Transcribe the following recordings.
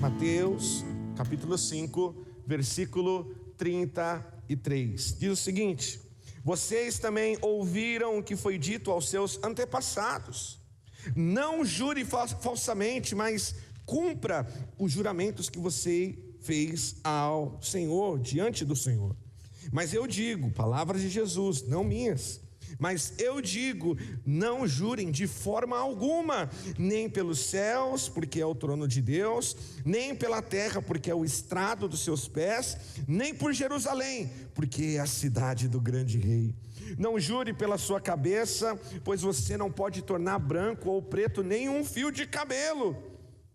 Mateus, capítulo 5, versículo 33. Diz o seguinte: vocês também ouviram o que foi dito aos seus antepassados: não jure falsamente, mas cumpra os juramentos que você fez ao Senhor, diante do Senhor. Mas eu digo, palavras de Jesus, não minhas, mas eu digo, não jurem de forma alguma, nem pelos céus, porque é o trono de Deus, nem pela terra, porque é o estrado dos seus pés, nem por Jerusalém, porque é a cidade do grande rei. Não jure pela sua cabeça, pois você não pode tornar branco ou preto nenhum fio de cabelo.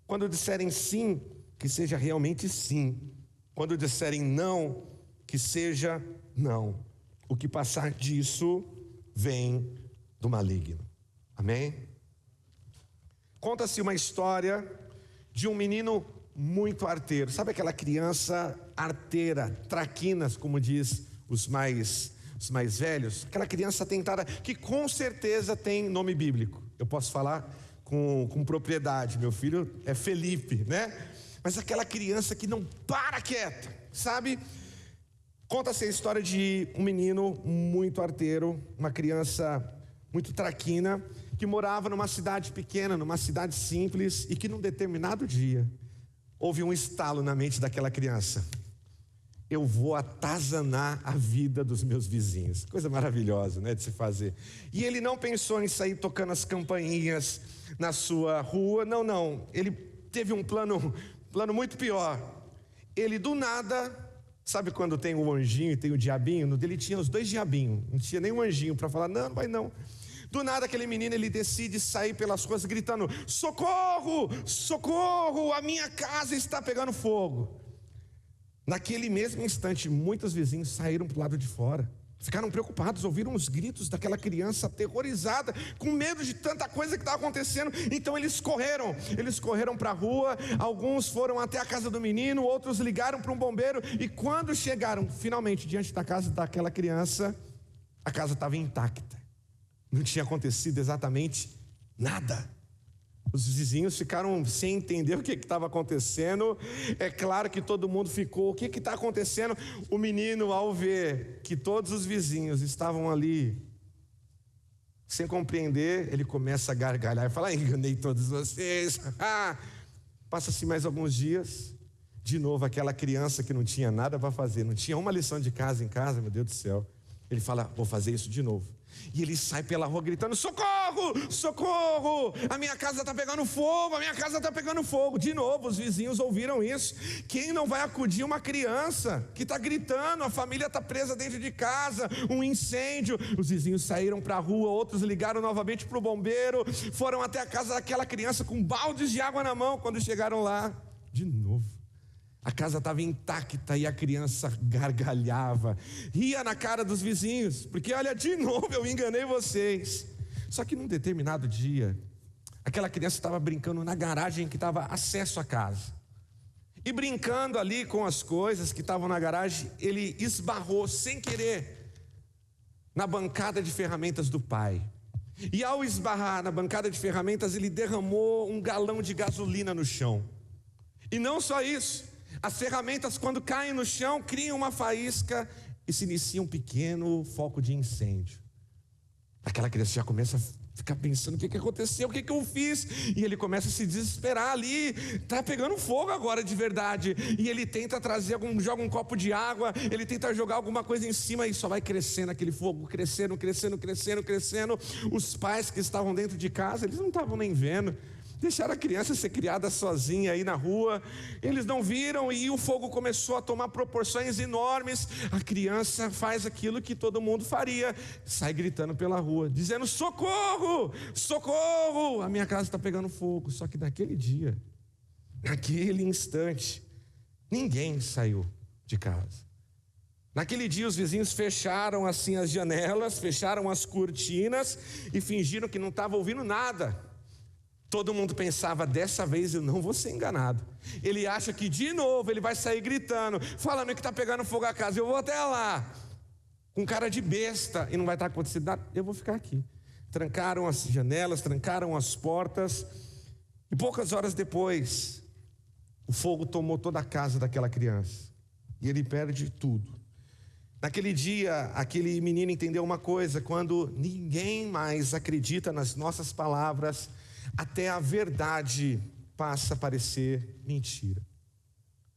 Quando disserem sim, que seja realmente sim. Quando disserem não, que seja não. O que passar disso vem do maligno. Amém? Conta-se uma história de um menino muito arteiro. Sabe aquela criança arteira, traquinas, como diz os mais velhos? Aquela criança tentada, que com certeza tem nome bíblico. Eu posso falar com propriedade. Meu filho é Felipe, né? Mas aquela criança que não para quieta, sabe? Conta-se a história de um menino muito arteiro, uma criança muito traquina, que morava numa cidade pequena, numa cidade simples, e que num determinado dia houve um estalo na mente daquela criança: eu vou atazanar a vida dos meus vizinhos. Coisa maravilhosa, né, de se fazer. E ele não pensou em sair tocando as campainhas na sua rua, não. Ele teve um plano muito pior. Ele do nada... Sabe quando tem o anjinho e tem o diabinho? No dele tinha os dois diabinhos, não tinha nem um anjinho para falar, não vai não. Do nada aquele menino, ele decide sair pelas ruas gritando: socorro, socorro, a minha casa está pegando fogo. Naquele mesmo instante, muitos vizinhos saíram para o lado de fora. Ficaram preocupados, ouviram os gritos daquela criança aterrorizada, com medo de tanta coisa que estava acontecendo. Então eles correram para a rua. Alguns foram até a casa do menino, outros ligaram para um bombeiro. E quando chegaram finalmente diante da casa daquela criança, a casa estava intacta, não tinha acontecido exatamente nada. Os vizinhos ficaram sem entender o que estava acontecendo. É claro que todo mundo ficou: o que está acontecendo? O menino, ao ver que todos os vizinhos estavam ali, sem compreender, ele começa a gargalhar e fala: enganei todos vocês. Passa-se mais alguns dias, de novo aquela criança que não tinha nada para fazer, não tinha uma lição de casa em casa, meu Deus do céu. Ele fala: vou fazer isso de novo. E ele sai pela rua gritando: socorro, socorro, a minha casa está pegando fogo, a minha casa está pegando fogo. De novo os vizinhos ouviram isso. Quem não vai acudir uma criança que está gritando? A família está presa dentro de casa, um incêndio. Os vizinhos saíram para a rua, outros ligaram novamente para o bombeiro, foram até a casa daquela criança com baldes de água na mão. Quando chegaram lá, de novo, a casa estava intacta e a criança gargalhava, ria na cara dos vizinhos, porque olha, de novo eu enganei vocês. Só que num determinado dia, aquela criança estava brincando na garagem que dava acesso à casa. E brincando ali com as coisas que estavam na garagem, ele esbarrou sem querer na bancada de ferramentas do pai. E ao esbarrar na bancada de ferramentas, ele derramou um galão de gasolina no chão. E não só isso, as ferramentas, quando caem no chão, criam uma faísca e se inicia um pequeno foco de incêndio. Aquela criança já começa a ficar pensando: o que aconteceu, o que eu fiz? E ele começa a se desesperar ali, está pegando fogo agora de verdade. E ele tenta trazer joga um copo de água, ele tenta jogar alguma coisa em cima e só vai crescendo aquele fogo, crescendo. Os pais que estavam dentro de casa, eles não estavam nem vendo. Deixaram a criança ser criada sozinha aí na rua. Eles não viram e o fogo começou a tomar proporções enormes. A criança faz aquilo que todo mundo faria: sai gritando pela rua, dizendo: socorro, socorro, a minha casa está pegando fogo. Só que naquele dia, naquele instante, ninguém saiu de casa. Naquele dia os vizinhos fecharam assim as janelas, fecharam as cortinas e fingiram que não estavam ouvindo nada. Todo mundo pensava: dessa vez eu não vou ser enganado. Ele acha que de novo ele vai sair gritando, falando que está pegando fogo a casa. Eu vou até lá, com cara de besta, e não vai estar acontecendo nada. Eu vou ficar aqui. Trancaram as janelas, trancaram as portas. E poucas horas depois, o fogo tomou toda a casa daquela criança e ele perde tudo. Naquele dia, aquele menino entendeu uma coisa: quando ninguém mais acredita nas nossas palavras, até a verdade passa a parecer mentira.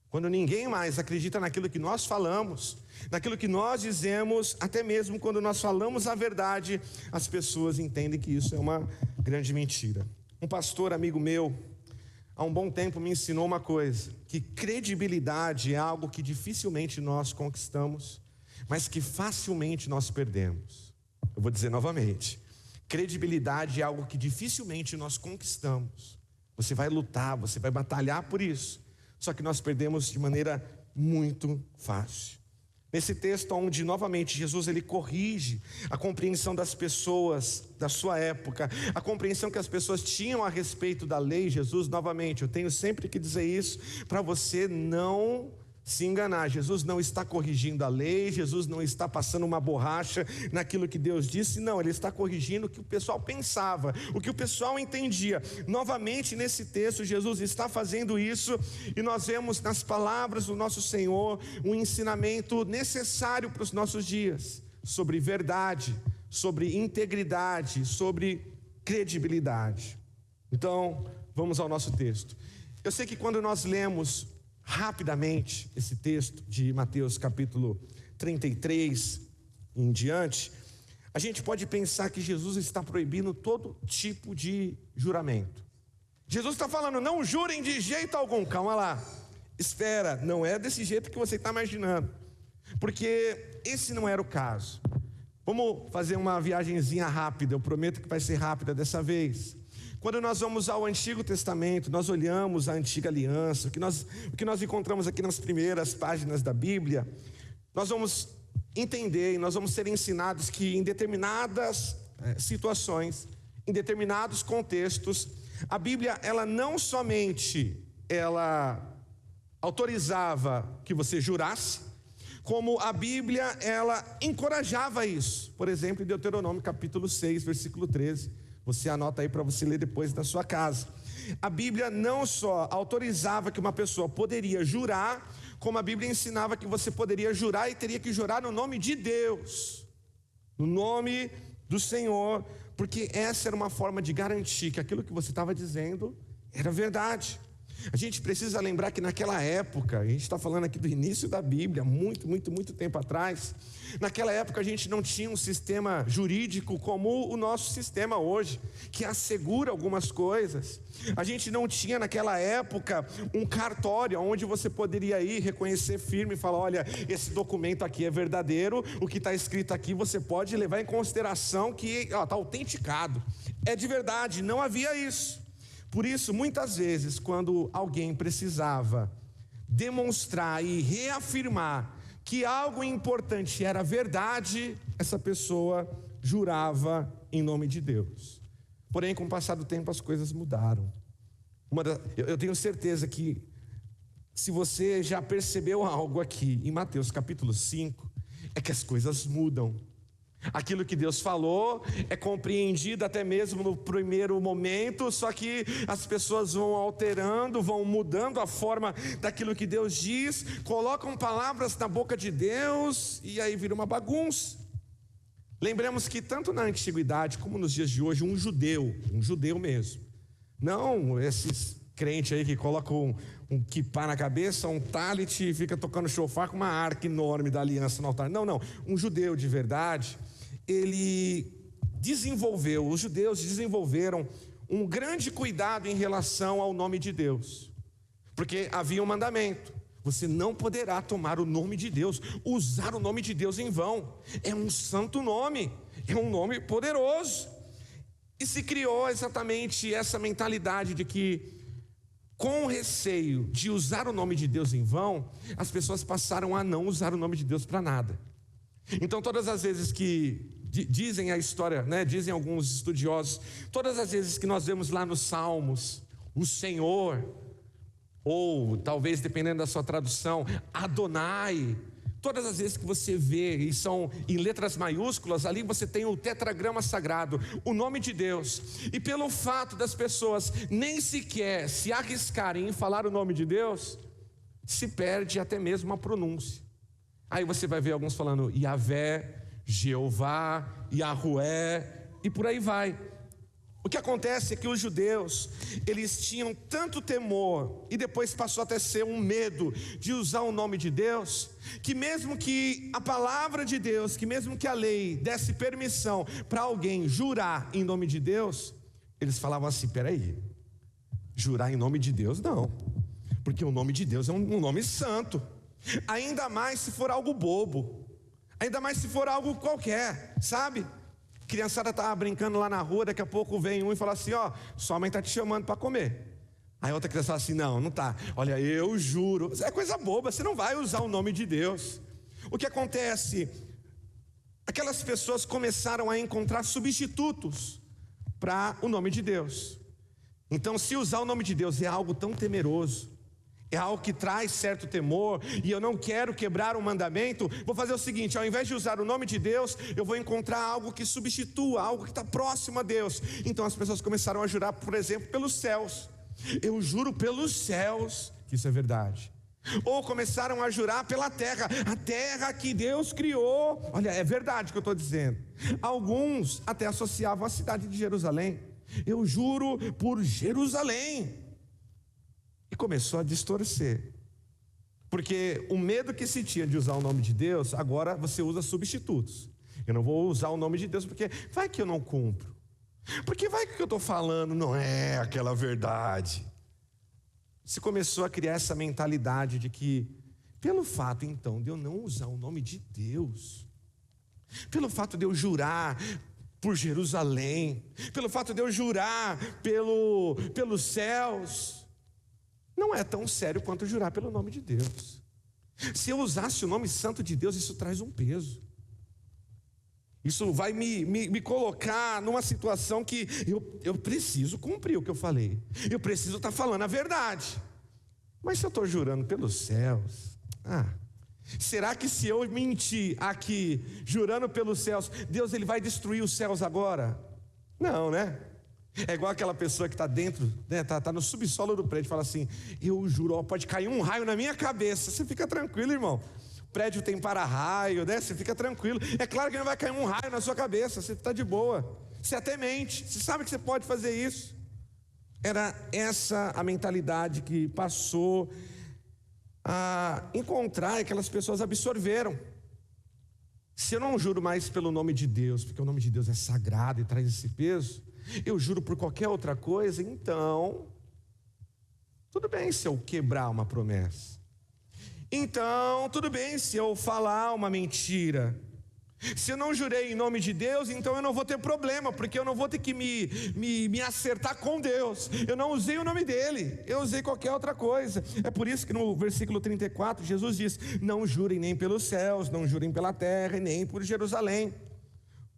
Quando ninguém mais acredita naquilo que nós falamos, naquilo que nós dizemos, até mesmo quando nós falamos a verdade, as pessoas entendem que isso é uma grande mentira. Um pastor amigo meu, há um bom tempo, me ensinou uma coisa: que credibilidade é algo que dificilmente nós conquistamos, mas que facilmente nós perdemos. Eu vou dizer novamente: credibilidade é algo que dificilmente nós conquistamos. Você vai lutar, você vai batalhar por isso, só que nós perdemos de maneira muito fácil. Nesse texto onde novamente Jesus ele corrige a compreensão das pessoas da sua época, a compreensão que as pessoas tinham a respeito da lei, Jesus novamente, eu tenho sempre que dizer isso para você não se enganar. Jesus não está corrigindo a lei, Jesus não está passando uma borracha naquilo que Deus disse, não, ele está corrigindo o que o pessoal pensava, o que o pessoal entendia. Novamente nesse texto Jesus está fazendo isso, e nós vemos nas palavras do nosso Senhor um ensinamento necessário para os nossos dias, sobre verdade, sobre integridade, sobre credibilidade. Então vamos ao nosso texto. Eu sei que quando nós lemos rapidamente esse texto de Mateus capítulo 33 em diante, a gente pode pensar que Jesus está proibindo todo tipo de juramento. Jesus está falando: não jurem de jeito algum. Calma lá, espera, não é desse jeito que você está imaginando, porque esse não era o caso. Vamos fazer uma viagenzinha rápida, eu prometo que vai ser rápida dessa vez. Quando nós vamos ao Antigo Testamento, nós olhamos a Antiga Aliança, o que nós encontramos aqui nas primeiras páginas da Bíblia, nós vamos entender e nós vamos ser ensinados que em determinadas situações, em determinados contextos, a Bíblia, ela não somente ela autorizava que você jurasse, como a Bíblia, ela encorajava isso. Por exemplo, em Deuteronômio capítulo 6, versículo 13, você anota aí para você ler depois na sua casa. A Bíblia não só autorizava que uma pessoa poderia jurar, como a Bíblia ensinava que você poderia jurar e teria que jurar no nome de Deus, no nome do Senhor, porque essa era uma forma de garantir que aquilo que você estava dizendo era verdade. A gente precisa lembrar que naquela época, a gente está falando aqui do início da Bíblia, muito tempo atrás, naquela época a gente não tinha um sistema jurídico como o nosso sistema hoje, que assegura algumas coisas. A gente não tinha naquela época um cartório onde você poderia ir, reconhecer firme e falar: olha, esse documento aqui é verdadeiro, o que está escrito aqui você pode levar em consideração que está autenticado, é de verdade. Não havia isso. Por isso, muitas vezes, quando alguém precisava demonstrar e reafirmar que algo importante era verdade, essa pessoa jurava em nome de Deus. Porém, com o passar do tempo, as coisas mudaram. Eu tenho certeza que, se você já percebeu algo aqui em Mateus capítulo 5, é que as coisas mudam. Aquilo que Deus falou é compreendido até mesmo no primeiro momento, só que as pessoas vão alterando, vão mudando a forma daquilo que Deus diz, colocam palavras na boca de Deus e aí vira uma bagunça. Lembremos que tanto na antiguidade como nos dias de hoje, um judeu mesmo, não esses crentes aí que colocam um kippá na cabeça, um talit e fica tocando shofar com uma arca enorme da aliança no altar. Não, um judeu de verdade, os judeus desenvolveram um grande cuidado em relação ao nome de Deus, porque havia um mandamento: você não poderá tomar o nome de Deus, usar o nome de Deus em vão. É um santo nome, é um nome poderoso. E se criou exatamente essa mentalidade de que, com receio de usar o nome de Deus em vão, as pessoas passaram a não usar o nome de Deus para nada. Então, todas as vezes que dizem a história, dizem alguns estudiosos, todas as vezes que nós vemos lá nos Salmos, o Senhor, ou talvez dependendo da sua tradução, Adonai, Todas as vezes que você vê, e são em letras maiúsculas, ali você tem o tetragrama sagrado, o nome de Deus. E pelo fato das pessoas nem sequer se arriscarem em falar o nome de Deus, se perde até mesmo a pronúncia. Aí você vai ver alguns falando Yahvé, Jeová, Yahué, e por aí vai. O que acontece é que os judeus, eles tinham tanto temor, e depois passou até ser um medo de usar o nome de Deus, que mesmo que a palavra de Deus, que mesmo que a lei desse permissão para alguém jurar em nome de Deus, eles falavam assim: peraí, jurar em nome de Deus não, porque o nome de Deus é um nome santo, ainda mais se for algo bobo, ainda mais se for algo qualquer, sabe? Criançada estava brincando lá na rua, daqui a pouco vem um e fala assim: ó, sua mãe está te chamando para comer. Aí outra criança fala assim: não tá, olha, eu juro. É coisa boba, você não vai usar o nome de Deus. O que acontece? Aquelas pessoas começaram a encontrar substitutos para o nome de Deus. Então, se usar o nome de Deus é algo tão temeroso, é algo que traz certo temor, e eu não quero quebrar um mandamento, vou fazer o seguinte: ao invés de usar o nome de Deus, eu vou encontrar algo que substitua, algo que está próximo a Deus. Então as pessoas começaram a jurar, por exemplo, pelos céus. Eu juro pelos céus que isso é verdade. Ou começaram a jurar pela terra, a terra que Deus criou. Olha, é verdade o que eu estou dizendo. Alguns até associavam a cidade de Jerusalém. Eu juro por Jerusalém. E começou a distorcer, porque o medo que se tinha de usar o nome de Deus, agora você usa substitutos. Eu não vou usar o nome de Deus porque vai que eu não cumpro, porque vai que o que eu estou falando não é aquela verdade. Se começou a criar essa mentalidade de que, pelo fato então de eu não usar o nome de Deus, pelo fato de eu jurar por Jerusalém, pelo fato de eu jurar pelos céus, não é tão sério quanto jurar pelo nome de Deus. Se eu usasse o nome santo de Deus, isso traz um peso. Isso vai me colocar numa situação que eu preciso cumprir o que eu falei. Eu preciso estar falando a verdade. Mas se eu estou jurando pelos céus, será que se eu mentir aqui, jurando pelos céus, Deus ele vai destruir os céus agora? Não, né? É igual aquela pessoa que está dentro, né, tá no subsolo do prédio e fala assim: eu juro, ó, pode cair um raio na minha cabeça. Você fica tranquilo, irmão. O prédio tem para-raio, né? Você fica tranquilo. É claro que não vai cair um raio na sua cabeça, você está de boa. Você até mente, você sabe que você pode fazer isso. Era essa a mentalidade que passou a encontrar, aquelas pessoas absorveram. Se eu não juro mais pelo nome de Deus, porque o nome de Deus é sagrado e traz esse peso, eu juro por qualquer outra coisa, então tudo bem se eu quebrar uma promessa, então tudo bem se eu falar uma mentira. Se eu não jurei em nome de Deus, então eu não vou ter problema, porque eu não vou ter que me acertar com Deus. Eu não usei o nome dele, eu usei qualquer outra coisa. É por isso que no versículo 34 Jesus diz: não jurem nem pelos céus, não jurem pela terra e nem por Jerusalém.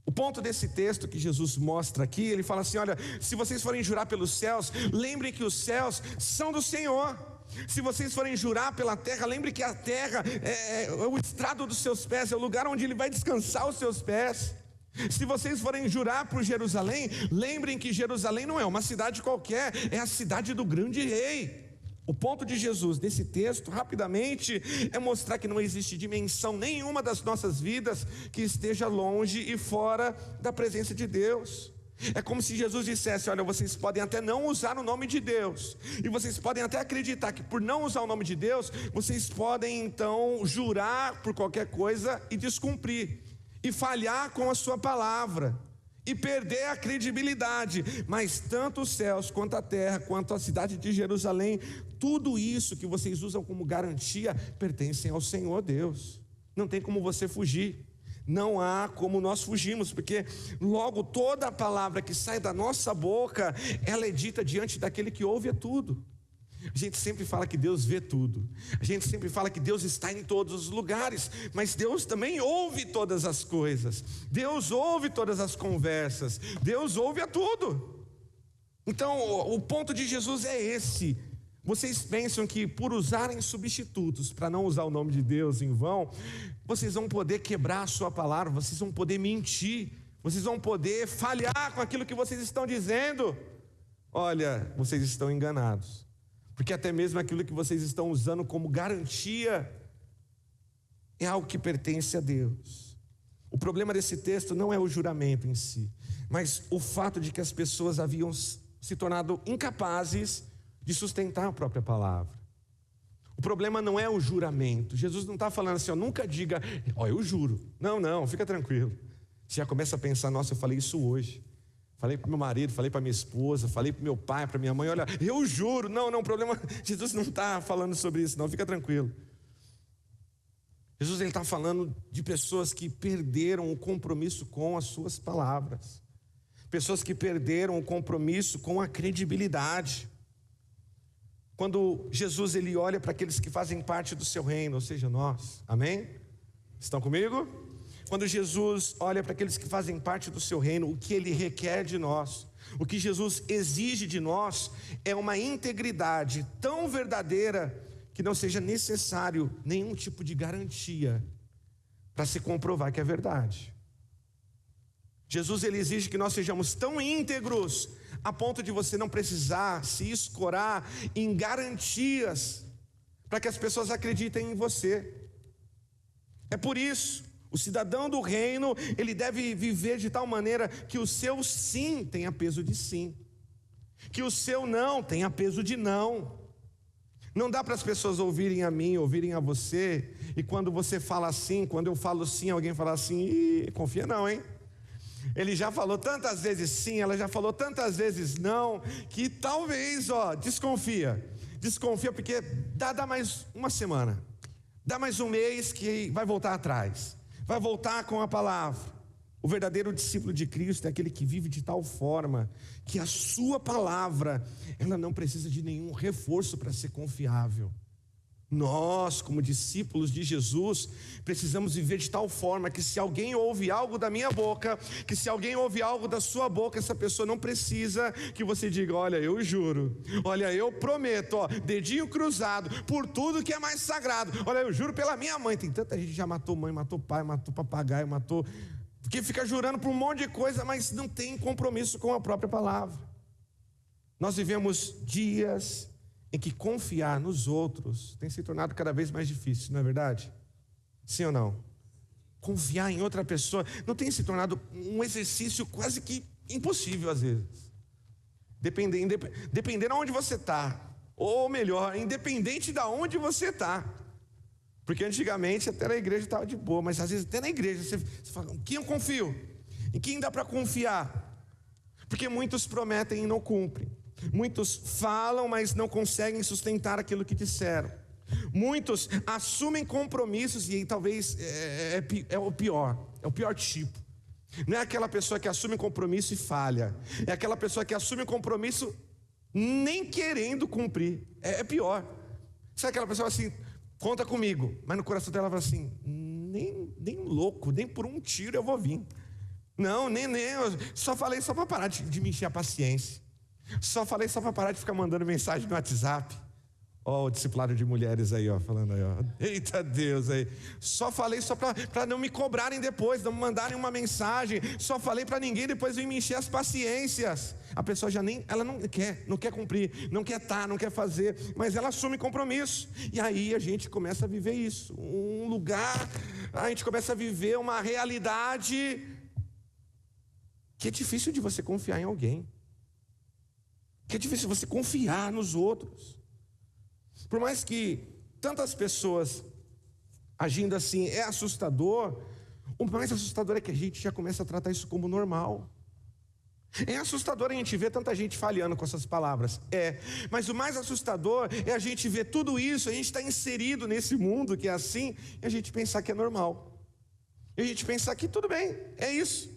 O ponto desse texto que Jesus mostra aqui, ele fala assim: olha, se vocês forem jurar pelos céus, lembrem que os céus são do Senhor. Se vocês forem jurar pela terra, lembrem que a terra é o estrado dos seus pés, é o lugar onde ele vai descansar os seus pés. Se vocês forem jurar por Jerusalém, lembrem que Jerusalém não é uma cidade qualquer, é a cidade do grande rei. O ponto de Jesus nesse texto, rapidamente, é mostrar que não existe dimensão nenhuma das nossas vidas que esteja longe e fora da presença de Deus. É como se Jesus dissesse: olha, vocês podem até não usar o nome de Deus, e vocês podem até acreditar que por não usar o nome de Deus, vocês podem então jurar por qualquer coisa e descumprir, e falhar com a sua palavra, e perder a credibilidade. Mas tanto os céus, quanto a terra, quanto a cidade de Jerusalém, tudo isso que vocês usam como garantia, pertencem ao Senhor Deus. Não tem como você fugir. Não há como nós fugirmos, porque logo toda a palavra que sai da nossa boca, ela é dita diante daquele que ouve tudo. A gente sempre fala que Deus vê tudo, a gente sempre fala que Deus está em todos os lugares, mas Deus também ouve todas as coisas, Deus ouve todas as conversas, Deus ouve a tudo. Então o ponto de Jesus é esse: Vocês pensam que por usarem substitutos, para não usar o nome de Deus em vão, vocês vão poder quebrar a sua palavra, vocês vão poder mentir, vocês vão poder falhar com aquilo que vocês estão dizendo? Olha, vocês estão enganados, porque até mesmo aquilo que vocês estão usando como garantia é algo que pertence a Deus. O problema desse texto não é o juramento em si, mas o fato de que as pessoas haviam se tornado incapazes de sustentar a própria palavra. O problema não é o juramento. Jesus não está falando assim, nunca diga, eu juro. Não, fica tranquilo. Você já começa a pensar, nossa, eu falei isso hoje. Falei para o meu marido, falei para minha esposa, falei para o meu pai, para minha mãe, olha, eu juro. Não, o problema, Jesus não está falando sobre isso, não, fica tranquilo. Jesus está falando de pessoas que perderam o compromisso com as suas palavras. Pessoas que perderam o compromisso com a credibilidade. Quando Jesus ele olha para aqueles que fazem parte do seu reino, ou seja, nós, amém? Estão comigo? Quando Jesus olha para aqueles que fazem parte do seu reino, o que ele requer de nós, o que Jesus exige de nós, é uma integridade tão verdadeira que não seja necessário nenhum tipo de garantia para se comprovar que é verdade. Jesus ele exige que nós sejamos tão íntegros a ponto de você não precisar se escorar em garantias para que as pessoas acreditem em você. É por isso, o cidadão do reino, ele deve viver de tal maneira que o seu sim tenha peso de sim, que o seu não tenha peso de não. Não dá para as pessoas ouvirem a mim, ouvirem a você, e quando você fala sim, quando eu falo sim, alguém fala assim, confia não, hein? Ele já falou tantas vezes sim, ela já falou tantas vezes não, que talvez, desconfia porque dá mais uma semana, dá mais um mês que vai voltar atrás, vai voltar com a palavra. O verdadeiro discípulo de Cristo é aquele que vive de tal forma que a sua palavra, ela não precisa de nenhum reforço para ser confiável. Nós, como discípulos de Jesus, precisamos viver de tal forma que se alguém ouve algo da minha boca, que se alguém ouve algo da sua boca, essa pessoa não precisa que você diga, olha, eu juro, olha, eu prometo, dedinho cruzado, por tudo que é mais sagrado, olha, eu juro pela minha mãe. Tem tanta gente que já matou mãe, matou pai, matou papagaio, porque fica jurando por um monte de coisa, mas não tem compromisso com a própria palavra. Nós vivemos dias em que confiar nos outros tem se tornado cada vez mais difícil, não é verdade? Sim ou não? Confiar em outra pessoa não tem se tornado um exercício quase que impossível às vezes. Dependendo de onde você está, ou melhor, independente de onde você está. Porque antigamente até na igreja estava de boa, mas às vezes até na igreja você fala, em quem eu confio? Em quem dá para confiar? Porque muitos prometem e não cumprem. Muitos falam, mas não conseguem sustentar aquilo que disseram. Muitos assumem compromissos e talvez é o pior tipo. Não é aquela pessoa que assume compromisso e falha. É aquela pessoa que assume compromisso nem querendo cumprir. É pior. Sabe aquela pessoa assim, conta comigo, mas no coração dela fala assim, nem louco, nem por um tiro eu vou vir. Não, nem eu só falei só para parar de me encher a paciência. Só falei só para parar de ficar mandando mensagem no WhatsApp. O discipulado de mulheres aí, falando aí, Eita Deus aí. Só falei só para não me cobrarem depois, não me mandarem uma mensagem. Só falei para ninguém depois vir me encher as paciências. A pessoa ela não quer cumprir, não quer não quer fazer, mas ela assume compromisso. E aí a gente começa a viver isso. A gente começa a viver uma realidade que é difícil de você confiar em alguém. Que é difícil você confiar nos outros. Por mais que tantas pessoas agindo assim é assustador, o mais assustador é que a gente já começa a tratar isso como normal. É assustador a gente ver tanta gente falhando com essas palavras. Mas o mais assustador é a gente ver tudo isso, a gente está inserido nesse mundo que é assim, e a gente pensar que é normal. E a gente pensar que tudo bem, é isso.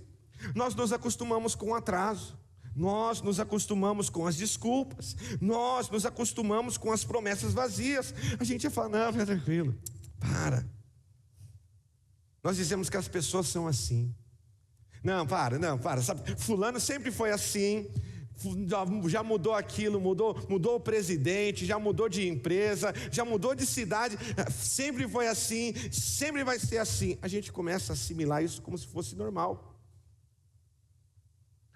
Nós nos acostumamos com o atraso. Nós nos acostumamos com as desculpas. Nós nos acostumamos com as promessas vazias. A gente ia falar, não, fica tranquilo, para. Nós dizemos que as pessoas são assim. Não, para, sabe? Fulano sempre foi assim. já mudou aquilo, mudou o presidente, já mudou de empresa, já mudou de cidade, sempre foi assim, sempre vai ser assim. A gente começa a assimilar isso como se fosse normal.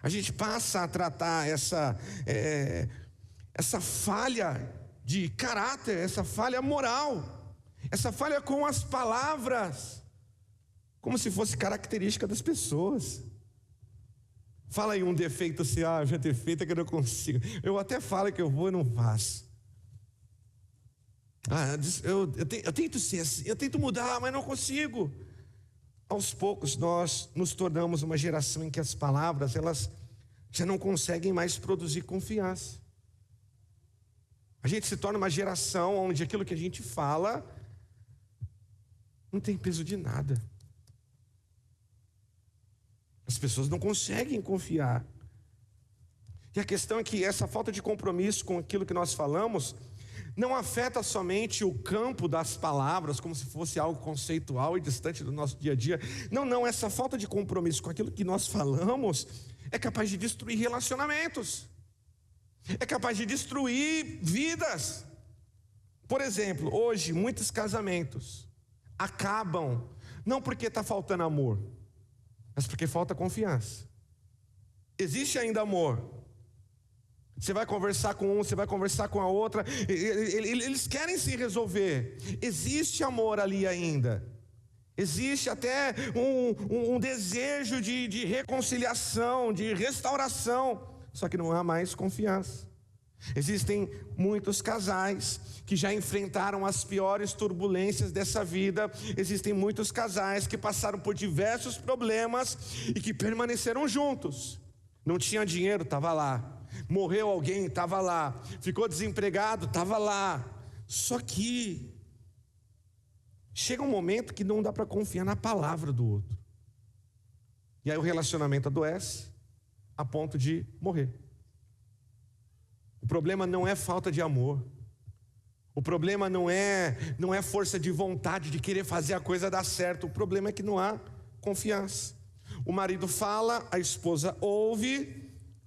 A gente passa a tratar essa falha de caráter, essa falha moral, essa falha com as palavras, como se fosse característica das pessoas. Fala aí um defeito assim, já defeito é que eu não consigo. Eu até falo que eu vou e não faço. Eu tento ser assim, eu tento mudar, mas não consigo. Aos poucos nós nos tornamos uma geração em que as palavras, elas já não conseguem mais produzir confiança. A gente se torna uma geração onde aquilo que a gente fala não tem peso de nada. As pessoas não conseguem confiar. E a questão é que essa falta de compromisso com aquilo que nós falamos não afeta somente o campo das palavras, como se fosse algo conceitual e distante do nosso dia a dia. Não, essa falta de compromisso com aquilo que nós falamos é capaz de destruir relacionamentos, é capaz de destruir vidas. Por exemplo, hoje muitos casamentos acabam não porque está faltando amor, mas porque falta confiança. Existe ainda amor. Você vai conversar com um, você vai conversar com a outra, eles querem se resolver. Existe amor ali ainda. Existe até um desejo de reconciliação, de restauração. Só que não há mais confiança. Existem muitos casais que já enfrentaram as piores turbulências dessa vida. Existem muitos casais que passaram por diversos problemas e que permaneceram juntos. Não tinha dinheiro, estava lá. Morreu alguém, estava lá. Ficou desempregado, estava lá. Só que chega um momento que não dá para confiar na palavra do outro. E aí o relacionamento adoece a ponto de morrer. O problema não é falta de amor. O problema não é força de vontade de querer fazer a coisa dar certo. O problema é que não há confiança. O marido fala, a esposa ouve,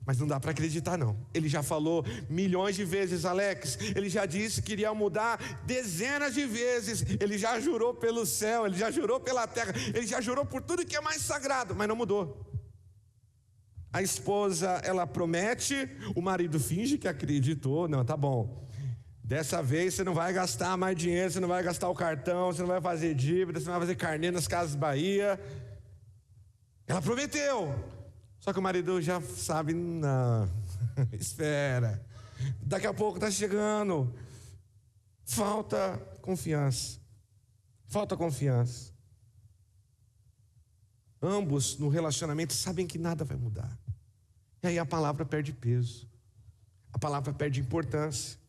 mas não dá para acreditar não. Ele já falou milhões de vezes, Alex. Ele já disse que iria mudar dezenas de vezes. Ele já jurou pelo céu, ele já jurou pela terra, ele já jurou por tudo que é mais sagrado, mas não mudou. A esposa, ela promete, o marido finge que acreditou. Não, tá bom. Dessa vez você não vai gastar mais dinheiro, você não vai gastar o cartão, você não vai fazer dívida, você não vai fazer carnê nas Casas Bahia. Ela prometeu. Só que o marido já sabe, não, espera. Daqui a pouco está chegando. Falta confiança. Falta confiança. Ambos no relacionamento sabem que nada vai mudar. E aí a palavra perde peso. A palavra perde importância.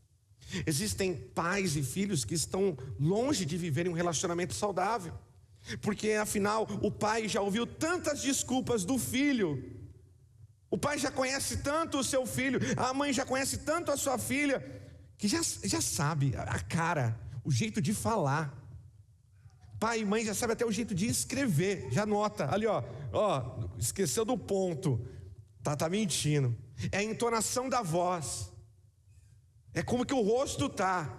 Existem pais e filhos que estão longe de viverem um relacionamento saudável. Porque afinal o pai já ouviu tantas desculpas do filho. O pai já conhece tanto o seu filho. A mãe já conhece tanto a sua filha. Que já sabe a cara, o jeito de falar. Pai e mãe já sabe até o jeito de escrever. Já nota, ali ó, esqueceu do ponto. Tá mentindo. É a entonação da voz. É como que o rosto tá.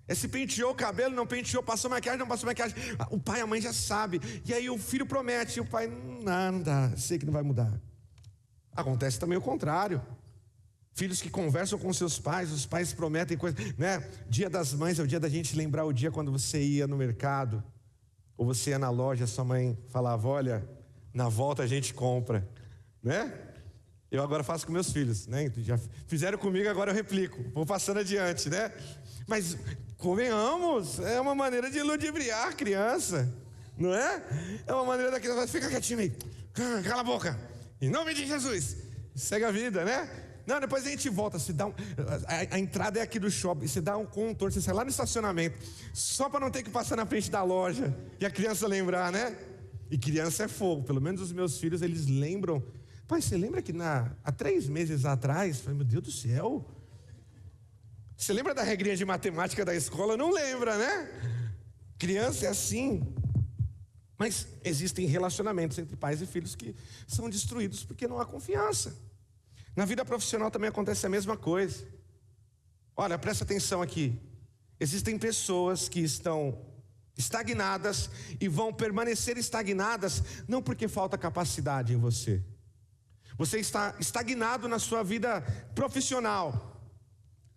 É se penteou o cabelo, não penteou, passou maquiagem, não passou maquiagem. O pai e a mãe já sabe. E aí o filho promete, e o pai, não dá, sei que não vai mudar. Acontece também o contrário. Filhos que conversam com seus pais, os pais prometem coisas, né? Dia das Mães é o dia da gente lembrar o dia quando você ia no mercado, ou você ia na loja, sua mãe falava, olha, na volta a gente compra, né? Eu agora faço com meus filhos, né? Já fizeram comigo, agora eu replico, vou passando adiante, né? Mas, convenhamos, é uma maneira de ludibriar a criança, não é? É uma maneira da criança, fica quietinho aí, cala a boca, em nome de Jesus, segue a vida, né? Não, depois a gente volta, você dá a entrada é aqui do shopping, você dá um contorno, você sai lá no estacionamento, só para não ter que passar na frente da loja, e a criança lembrar, né? E criança é fogo, pelo menos os meus filhos, eles lembram. Pai, você lembra que há 3 meses atrás, falei, meu Deus do céu, você lembra da regrinha de matemática da escola? Não lembra, né? Criança é assim. Mas existem relacionamentos entre pais e filhos que são destruídos porque não há confiança. Na vida profissional também acontece a mesma coisa. Olha, presta atenção aqui. Existem pessoas que estão estagnadas e vão permanecer estagnadas, não porque falta capacidade em você. Você está estagnado na sua vida profissional.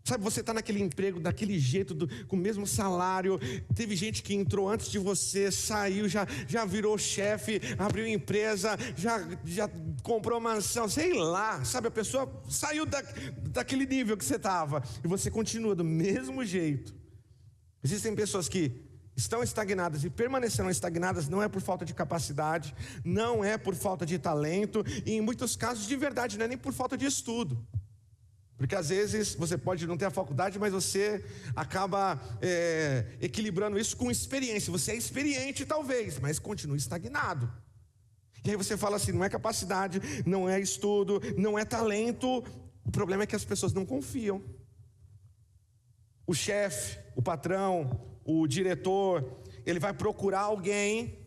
Sabe, você está naquele emprego, daquele jeito, com o mesmo salário. Teve gente que entrou antes de você, saiu, já virou chefe, abriu empresa, já comprou mansão, sei lá. Sabe, a pessoa saiu daquele nível que você estava e você continua do mesmo jeito. Existem pessoas que estão estagnadas e permanecerão estagnadas, não é por falta de capacidade, não é por falta de talento, e em muitos casos de verdade, não é nem por falta de estudo. Porque às vezes você pode não ter a faculdade, mas você acaba equilibrando isso com experiência. Você é experiente talvez, mas continua estagnado. E aí você fala assim, não é capacidade, não é estudo, não é talento. O problema é que as pessoas não confiam. O chefe, o patrão, o diretor, ele vai procurar alguém